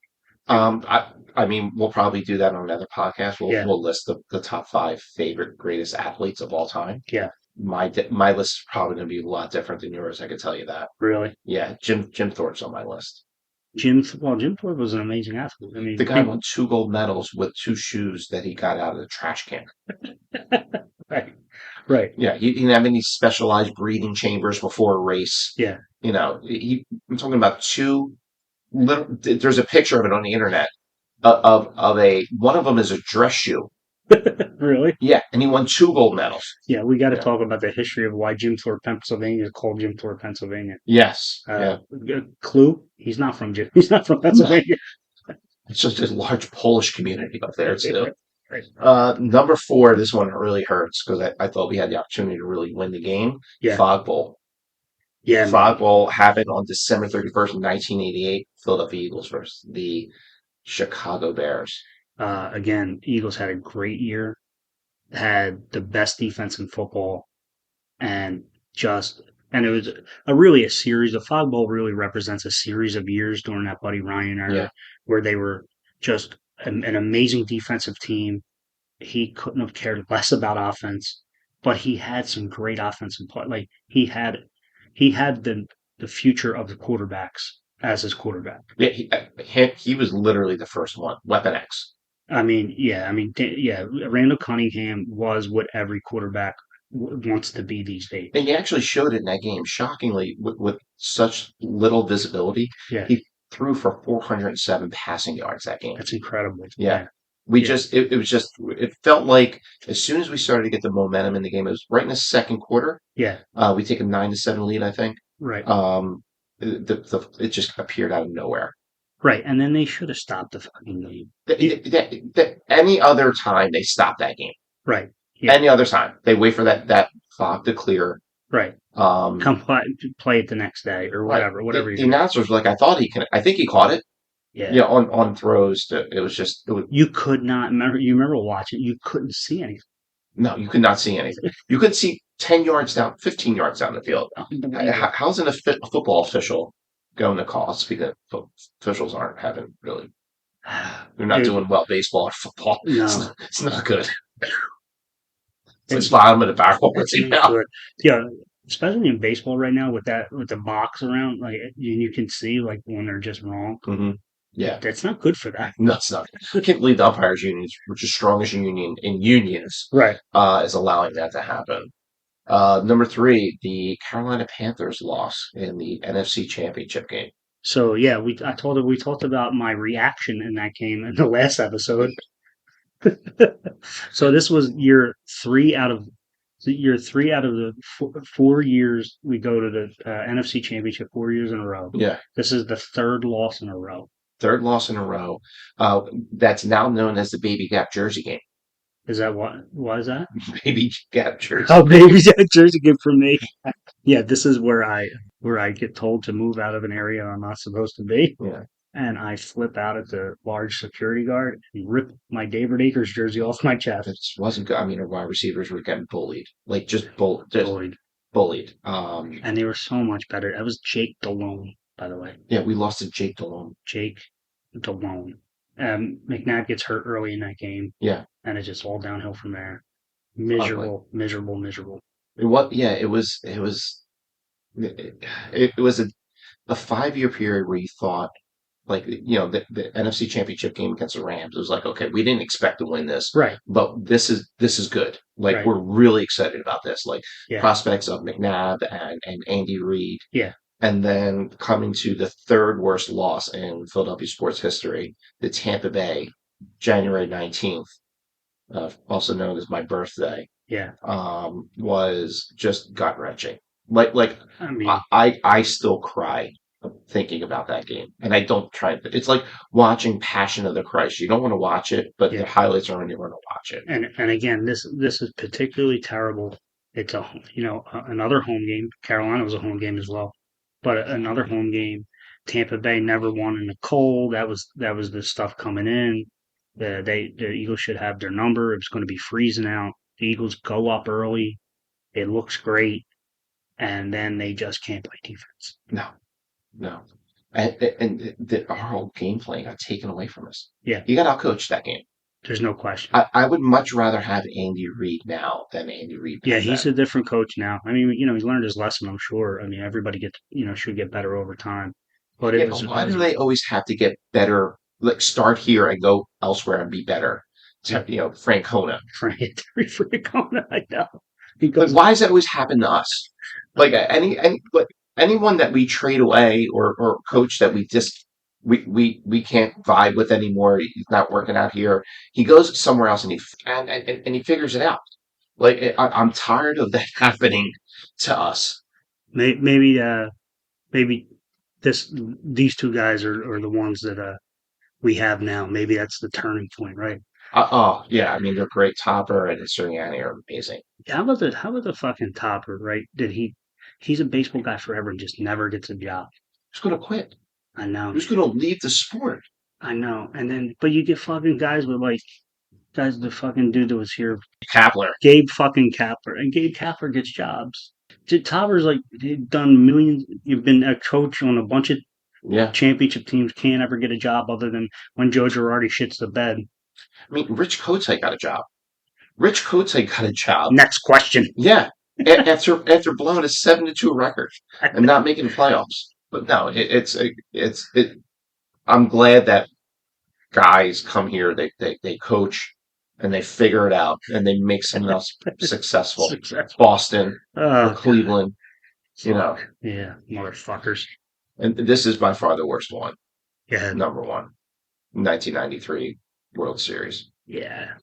I mean, we'll probably do that on another podcast. We'll list the top 5 favorite greatest athletes of all time. Yeah. My list is probably going to be a lot different than yours. I can tell you that. Really? Yeah, Jim Thorpe's on my list. Jim Thorpe was an amazing athlete. I mean, the guy won 2 gold medals with 2 shoes that he got out of the trash can. Right. Yeah, he didn't have any specialized breathing chambers before a race. Yeah. I'm talking about 2 little. There's a picture of it on the internet of one of them is a dress shoe. Really? Yeah, and he won 2 gold medals. Yeah, we got to talk about the history of why Jim Thorpe, Pennsylvania, is called Jim Thorpe, Pennsylvania. Yes. Clue: he's not from Pennsylvania. It's just a large Polish community up there too. Right. Number 4, this one really hurts because I thought we had the opportunity to really win the game. Yeah. Fog Bowl. Yeah. Fog Bowl happened on December 31st, 1988. Philadelphia Eagles versus the Chicago Bears. Again, Eagles had a great year, had the best defense in football, and it was a series. The Fog Bowl really represents a series of years during that Buddy Ryan era, where they were just an amazing defensive team. He couldn't have cared less about offense, but he had some great offensive play. Like he had the future of the quarterbacks as his quarterback. Yeah, he was literally the first one. Weapon X. Randall Cunningham was what every quarterback wants to be these days. And he actually showed it in that game, shockingly, with such little visibility. Yeah. He threw for 407 passing yards that game. That's incredible. Yeah. It felt like as soon as we started to get the momentum in the game, it was right in the second quarter. Yeah. We take a 9-7 lead, I think. Right. It just appeared out of nowhere. Right, and then they should have stopped the fucking game. Any other time they stop that game. Right. Yeah. Any other time they wait for that clock to clear. Right. Come play it the next day or whatever. Right. Whatever. The announcer was like, I think he caught it. Yeah. Yeah. On throws, You could not remember. You remember watching. You couldn't see anything. No, you could not see anything. You could see 10 yards down, 15 yards down the field. How's a football official going to call? Speaking of officials aren't having really, they're not doing well baseball or football. No, It's not good. It's it's like bottom of the barrel right it's not now. good. Yeah, especially in baseball right now with the box around, like you can see like when they're just wrong. Hmm. Yeah. That's not good for that. No, it's not. I can't believe the umpires unions, which is strongest union in unions, Right. is allowing that to happen. Number three, the Carolina Panthers loss in the NFC Championship game. So yeah, I told her we talked about my reaction in that game in the last episode. So this was year three out of the 4 years we go to the NFC Championship 4 years in a row. Yeah, This is the third loss in a row. third loss in a row. That's now known as the Baby Gap Jersey game. Is that what? Why is that? Baby Gap Jersey. Oh, baby, that jersey gift for me. Yeah, this is where I get told to move out of an area I'm not supposed to be, Yeah, and I flip out at the large security guard and rip my David Akers jersey off my chest. it wasn't good. I mean, our wide receivers were getting bullied, like just Bullied. bullied. And they were so much better. That was Jake Delhomme, by the way. Yeah, we lost to Jake Delhomme. Jake Delhomme. McNabb gets hurt early in that game, Yeah, and it's just all downhill from there. ugly. Miserable. Yeah, it was a 5 year period where you thought, like, the NFC Championship game against the Rams. It was like, okay, we didn't expect to win this, Right, but this is good. Like, right. we're really excited about this. Like, Yeah, prospects of McNabb and Andy Reid, yeah. and then coming to the third worst loss in Philadelphia sports history, the Tampa Bay, January 19th, also known as my birthday, Yeah. was just gut wrenching. Like I mean, I still cry thinking about that game, and I don't try. It's like watching Passion of the Christ. You don't want to watch it, but the yeah. highlights are when you want to watch it. And again, this is particularly terrible. It's another home game. Carolina was a home game as well, but another home game. Tampa Bay never won in the cold. That was the stuff coming in. The Eagles should have their number. It was going to be freezing out. The Eagles go up early. It looks great, and then they just can't play defense. No, no, and our whole game plan got taken away from us. Yeah, You got outcoached that game. there's no question. I would much rather have Andy Reid now than Andy Reid Yeah, back he's then. a different coach now. I mean, he's learned his lesson, I'm sure. I mean, everybody should get better over time. But Yeah, but why do they always have to get better? Like, start here and go elsewhere and be better. Francona. Francona, I know. Like, Because why does that always happen to us? Like, anyone that we trade away, or coach that we can't vibe with anymore. He's not working out here. He goes somewhere else and he figures it out. Like, I'm tired of that happening to us. maybe these two guys are the ones that we have now. Maybe that's the turning point, right? Oh yeah, I mean, they're great. Topper and Sirianni are amazing. How about the fucking Topper, right? He's a baseball guy forever and just never gets a job. Who's gonna quit? I know. Who's gonna leave the sport? I know. And then but you get fucking guys with like guys the fucking dude that was here, Kapler. Gabe fucking Kapler. And Gabe Kapler gets jobs. Topper's like done millions. You've been a coach on a bunch of Yeah. championship teams, can't ever get a job other than when Joe Girardi shits the bed. I mean, Rich Kotite got a job. Rich Kotite got a job. Next question. Yeah. After blowing a 7-2 record and not making the playoffs. But no, I'm glad that guys come here, they coach and they figure it out and they make someone else successful. Success. Boston or Oh, Cleveland, you know. yeah, motherfuckers. And this is by far the worst one. Yeah, Number one. 1993 World Series. yeah.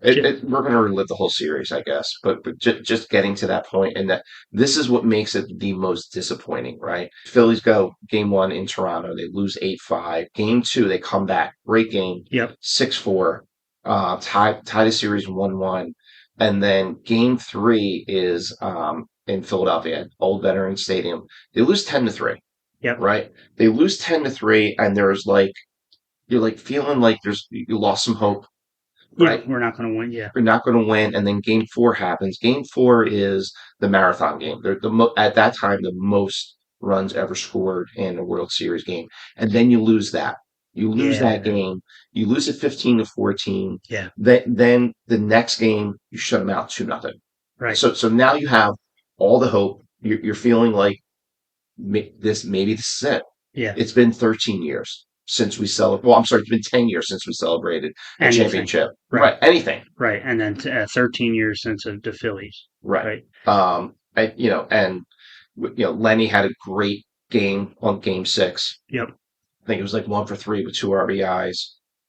We're going to relive the whole series, I guess, but just getting to that point, and that this is what makes it the most disappointing, right? Phillies go game one in Toronto, they lose 8-5. Game two, they come back, great game, Yep. 6-4, tie the series 1-1, and then game three is in Philadelphia, Old Veterans Stadium. They lose 10-3, Yep. right? They lose 10-3, and there's like you're like feeling like you lost some hope. Yeah, right? we're not going to win. Yeah, You're not going to win, and then game four happens. Game four is the marathon game. They're at that time the most runs ever scored in a World Series game, and then you lose that. You lose that yeah, game. You lose it 15-14. yeah. Then the next game you shut them out 2-0. Right. So now you have all the hope. You're feeling like maybe this is it. Yeah. It's been 13 years since we celebrated. Well, I'm sorry, it's been 10 years since we celebrated a Anything. championship. Right. Right. Anything. Right. And then 13 years since the Phillies. Right. Right. Lenny had a great game on game six. Yep. I think it was like 1 for 3 with 2 RBIs.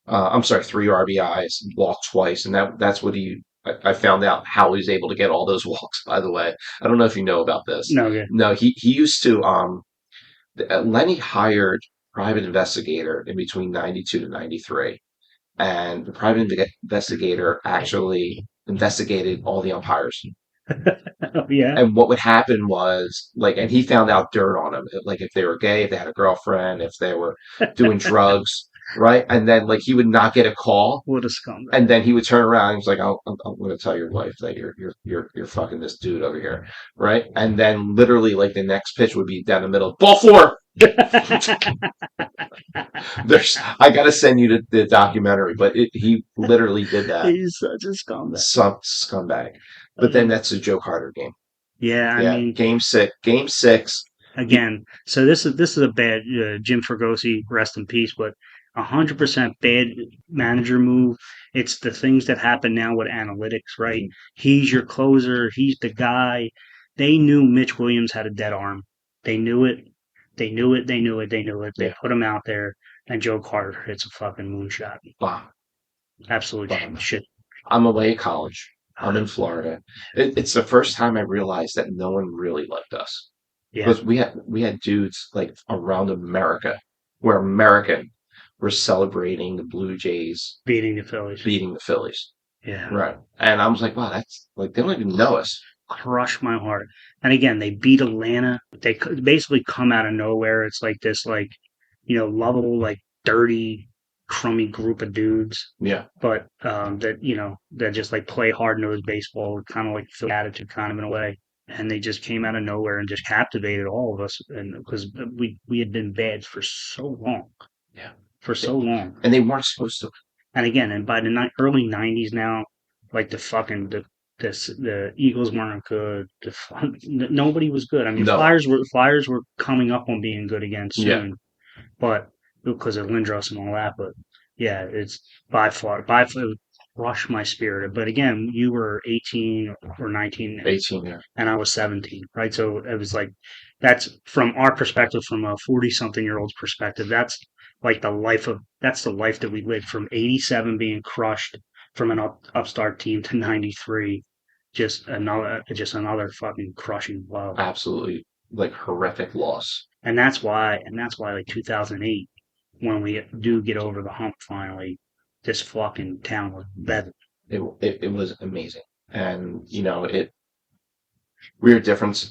I'm sorry, 3 RBIs, walked twice, and that's what I found out how he was able to get all those walks. By the way, I don't know if you know about this. No, yeah. No, he used to. Lenny hired a private investigator in between 92 to 93, and the private investigator actually investigated all the umpires. Yeah. And what would happen was, like, and he found out dirt on them, like if they were gay, if they had a girlfriend, if they were doing drugs, right? And then, like, he would not get a call, What a scumbag. and then he would turn around and he's like, I'm going to tell your wife that you're fucking this dude over here, right? And then, literally, like, the next pitch would be down the middle, ball four. I got to send you the documentary, but he literally did that. He's such a scumbag. Some scumbag. But then that's a Joe Carter game. Yeah, I Yeah, mean, game six. again, so this is a bad Jim Fregosi, rest in peace, but 100% bad manager move. It's the things that happen now with analytics, right? He's your closer. He's the guy. They knew Mitch Williams had a dead arm. They knew it. They knew it. They knew it. They knew it. They Yeah. put him out there, and Joe Carter hits a fucking moonshot. Bomb. Absolute Bomb. shit. I'm away at college. I'm in Florida. It's the first time I realized that no one really liked us. Yeah, Because we had dudes like around America, where American were celebrating the Blue Jays beating the Phillies. beating the Phillies. Yeah. Right. And I was like, wow, that's like they don't even know us. Crush my heart. And again, they beat Atlanta. They basically come out of nowhere. It's like this, like, lovable, like dirty, crummy group of dudes. Yeah. But that just like play hard nosed baseball, kind of like Philly attitude, kind of in a way. And they just came out of nowhere and just captivated all of us, and because we had been bad for so long. Yeah. For so long. And they weren't supposed to. And again, and by the early '90s now, like the Eagles weren't good. Nobody was good. I mean, No. Flyers were coming up on being good again soon, Yeah. but because of Lindros and all that. But yeah, it's by far it would crush my spirit. But again, you were 18 or 19, 18, yeah. and I was 17, right? So it was like that's from our perspective, from a 40-something-year-old's perspective. That's like that's the life that we lived from '87 being crushed from an upstart team to '93, just another fucking crushing blow. Absolutely, like, horrific loss. And that's why like 2008, when we do get over the hump finally, this fucking town was better. It was amazing, and we were different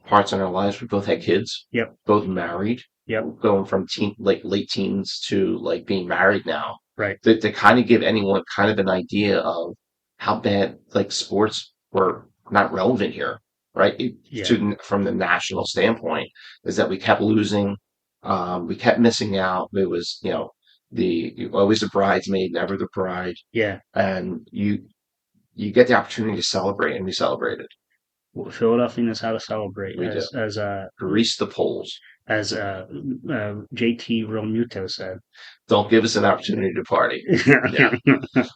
parts in our lives. We both had kids. Yep. Both married. Yep. Going from late teens to like being married now. Right. To kind of give anyone kind of an idea of how bad like sports were not relevant here, right? From the national standpoint, is that we kept losing, we kept missing out. It was always the bridesmaid, never the bride. Yeah. And you get the opportunity to celebrate, and we celebrated. Philadelphia knows how to celebrate. We as grease the poles. As JT Realmuto said, "Don't give us an opportunity to party." Yeah.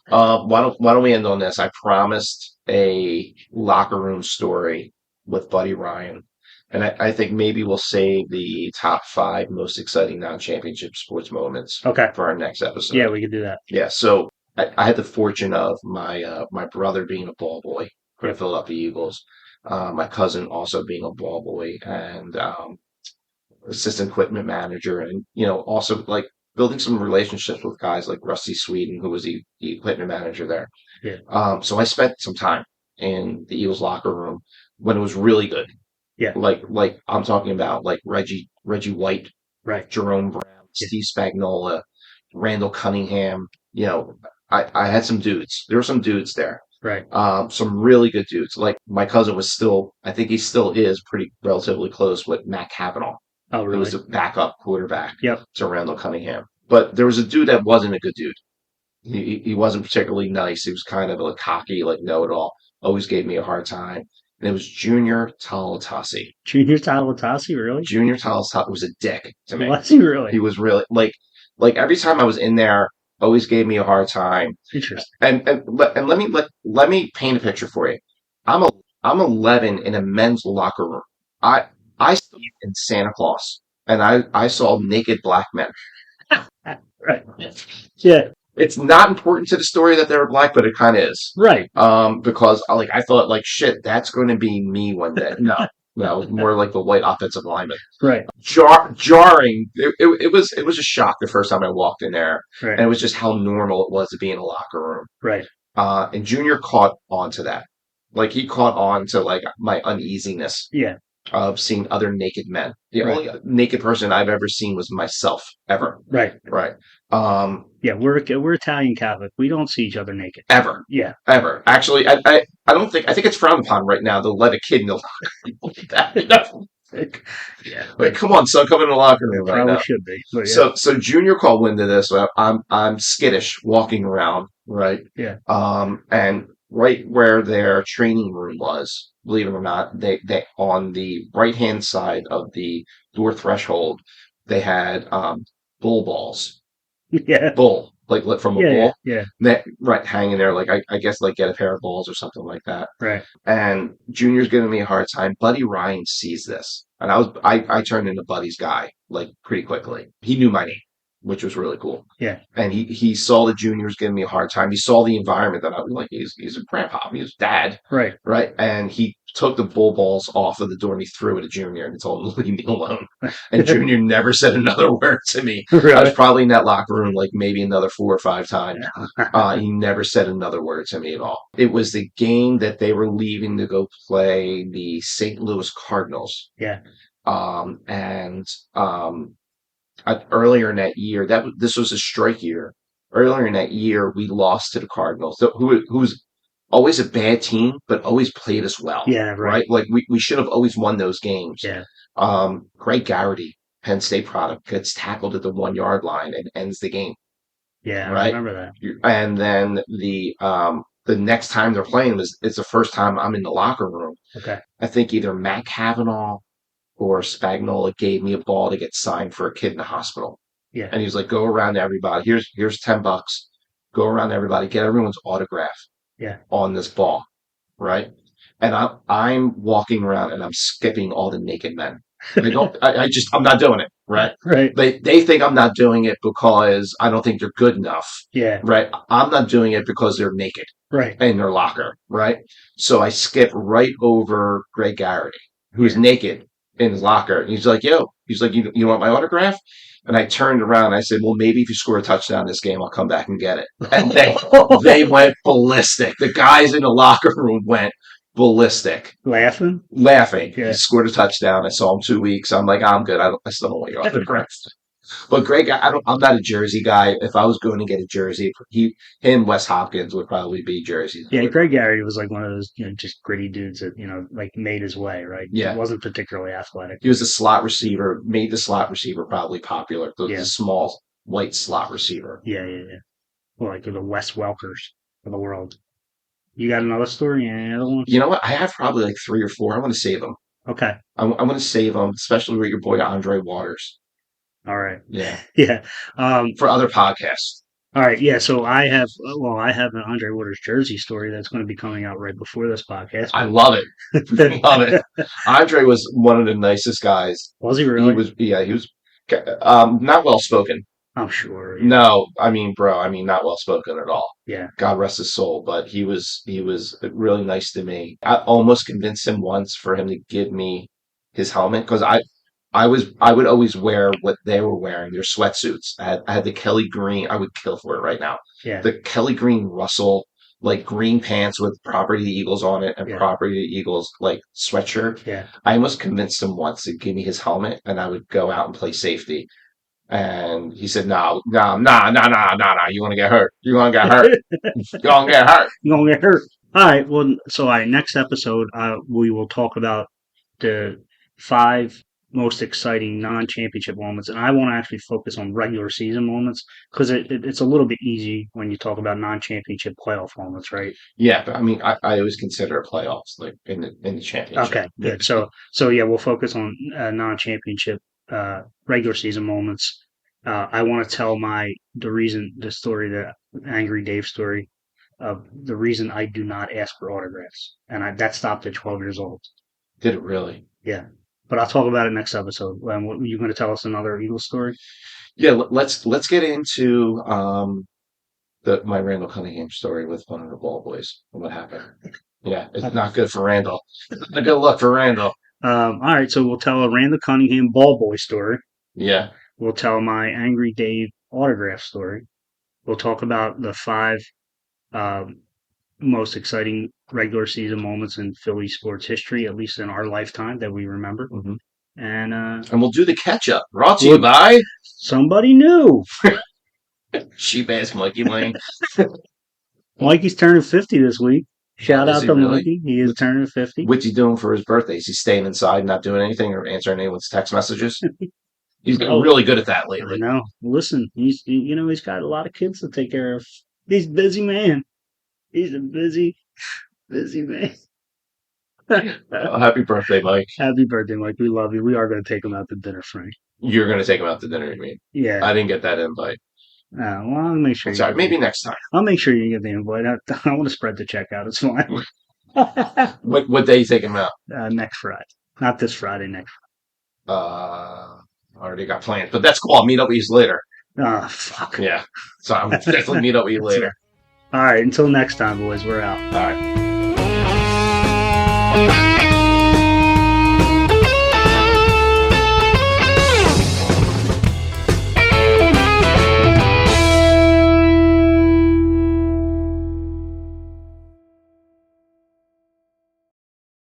Why don't we end on this? I promised a locker room story with Buddy Ryan, and I think maybe we'll save the top 5 most exciting non-championship sports moments for our next episode. Yeah, we could do that. Yeah. So I had the fortune of my brother being a ball boy for the Philadelphia Eagles, my cousin also being a ball boy, and assistant equipment manager, and also like building some relationships with guys like Rusty Sweden, who was the equipment manager there. Yeah. So I spent some time in the Eagles locker room when it was really good. Yeah. Like I'm talking about like Reggie White, right? Jerome Brown, Steve Spagnuolo, Randall Cunningham. I had some dudes. There were some dudes there. Right. Some really good dudes. Like my cousin was still, I think he still is pretty relatively close with Matt Cavanaugh, Oh, who was really? the backup quarterback Yep. to Randall Cunningham. But there was a dude that wasn't a good dude. He wasn't particularly nice. He was kind of like cocky, like know-it-all. Always gave me a hard time. And it was Junior Talatasi. Junior Talatasi, really? Junior Talatasi was a dick to me. Was he really? He was really like every time I was in there, always gave me a hard time. Interesting. And let me paint a picture for you. I'm a I'm 11 in a men's locker room. I sleep in Santa Claus, and I saw naked black men. Right. Yeah. It's not important to the story that they were black, but it kind of is. Right. Because like I thought, like shit, that's going to be me one day. No, no, it was more like the white offensive lineman. Right. Jarring. It was a shock the first time I walked in there, and Right. it was just how normal it was to be in a locker room. Right. And Junior caught on to that. Like he caught on to like my uneasiness Yeah. of seeing other naked men. The Right. only naked person I've ever seen was myself, ever. Right. Right. Um, Yeah. We're Italian Catholic. We don't see each other naked. ever. Yeah. Ever. Actually, I don't think, I think it's frowned upon right now to let a kid in the locker room like that. You know? Yeah. Like, come on, son, come in the locker room right Probably now. should be. But yeah. So Junior caught wind of this. So I'm skittish walking around, right? Yeah. And right where their training room was, believe it or not, they on the right hand side of the door threshold, they had bull balls, Yeah. bull like from a Yeah. bull, Yeah. that right hanging there, like I guess like get a pair of balls or something like that. Right. And Junior's giving me a hard time. Buddy Ryan sees this, and I turned into Buddy's guy like pretty quickly. He knew my name, which was really cool. Yeah. And he saw the juniors giving me a hard time. He saw the environment that I was like, he's a grandpa, he's dad, Right. right? And he took the bull balls off of the door and he threw it at Junior and told him to leave me alone. And Junior never said another word to me. I was Really. probably in that locker room like maybe another 4 or 5 times. He never said another word to me at all. It was the game that they were leaving to go play the St. Louis Cardinals. Yeah. And earlier in that year, this was a strike year. Earlier in that year, we lost to the Cardinals, who's always a bad team, but always played us well. Yeah. Right. Right? Like we should have always won those games. Yeah. Greg Garrity, Penn State product, gets tackled at the 1 yard line and ends the game. Yeah. I Right? remember that. And then the next time they're playing it's the first time I'm in the locker room. Okay. I think either Matt Cavanaugh or Spagnola gave me a ball to get signed for a kid in the hospital. Yeah. And he was like, go around to everybody. Here's $10. Go around to everybody. Get everyone's autograph Yeah. on this ball. Right. And I'm walking around and I'm skipping all the naked men. I'm not doing it. Right. Right. They think I'm not doing it because I don't think they're good enough. Yeah. Right. I'm not doing it because they're naked Right. in their locker. Right. So I skip right over Greg Garrity, who's naked in his locker. And he's like, yo, he's like, you want my autograph? And I turned around and I said, well, maybe if you score a touchdown this game, I'll come back and get it. And they went ballistic. The guys in the locker room went ballistic. Laughing? Laughing. Yeah. He scored a touchdown. I saw him 2 weeks. I'm like, I'm good. I still don't want your autograph. But Greg, I'm not a jersey guy. If I was going to get a jersey, Wes Hopkins would probably be jerseys. Yeah, Greg Garrity was like one of those, just gritty dudes that, like made his way, right? Yeah. He wasn't particularly athletic. He was a slot receiver, made the slot receiver probably popular. The Yeah. small white slot receiver. Yeah. Well, like the Wes Welkers of the world. You got another story? Any other one? You know what? I have probably like 3 or 4. I'm going to save them. Okay. I'm going to save them, especially with your boy Andre Waters. All right. Yeah. Yeah. For other podcasts. All right. Yeah. So I have an Andre Waters jersey story that's going to be coming out right before this podcast. I love it. Love it. Andre was one of the nicest guys. Was he really? He was not well spoken. I'm sure. Yeah. No, I mean, bro, not well spoken at all. Yeah. God rest his soul, but he was really nice to me. I almost convinced him once for him to give me his helmet because I would always wear what they were wearing, their sweatsuits. I had the Kelly Green. I would kill for it right now. Yeah. The Kelly Green Russell, like green pants with Property of the Eagles on it and Yeah. Property of the Eagles like sweatshirt. Yeah. I almost convinced him once to give me his helmet and I would go out and play safety. And he said, no, no, no, no, no, no, no. You want to get hurt. You want to get hurt. You're going to get hurt. You're gonna get hurt. All right. Well, so all right. Next episode, we will talk about the 5 most exciting non-championship moments, and I want to actually focus on regular season moments because it's a little bit easy when you talk about non-championship playoff moments, right? Yeah, but I mean, I always consider playoffs like in the championship. Okay, good. So yeah, we'll focus on non-championship regular season moments. I want to tell the story, the Angry Dave story of the reason I do not ask for autographs, and that stopped at 12 years old. Did it really? Yeah, but I'll talk about it next episode. You going to tell us another Eagles story? Yeah, let's get into the my Randall Cunningham story with one of the ball boys. What happened? Yeah, it's not good for Randall. Not good luck for Randall. All right, so we'll tell a Randall Cunningham ball boy story. Yeah. We'll tell my Angry Dave autograph story. We'll talk about the 5 um, most exciting regular season moments in Philly sports history, at least in our lifetime that we remember. Hmm. And And we'll do the catch up. Brought to you by somebody new. Sheep ass Mikey Lane. Mikey's turning 50 this week. Shout Is out he to really? Mikey. He is turning 50. What's he doing for his birthday? Is he staying inside, not doing anything, or answering anyone's text messages? He's getting really good at that I lately. know. Listen, he's got a lot of kids to take care of. He's a busy man. He's a busy man. Happy birthday, Mike. Happy birthday, Mike. We love you. We are going to take him out to dinner, Frank. You're going to take him out to dinner, you mean? Yeah. I didn't get that invite. Well, I'll make sure. Sorry, maybe next time. I'll make sure you get the invite. I want to spread the check out. It's fine. What day you take him out? Next Friday. Not this Friday, next Already got plans, but that's cool. I'll meet up with you later. Friday. Oh, fuck. Yeah. So I'll definitely meet up with you later. All right. Until next time, boys. We're out. All right.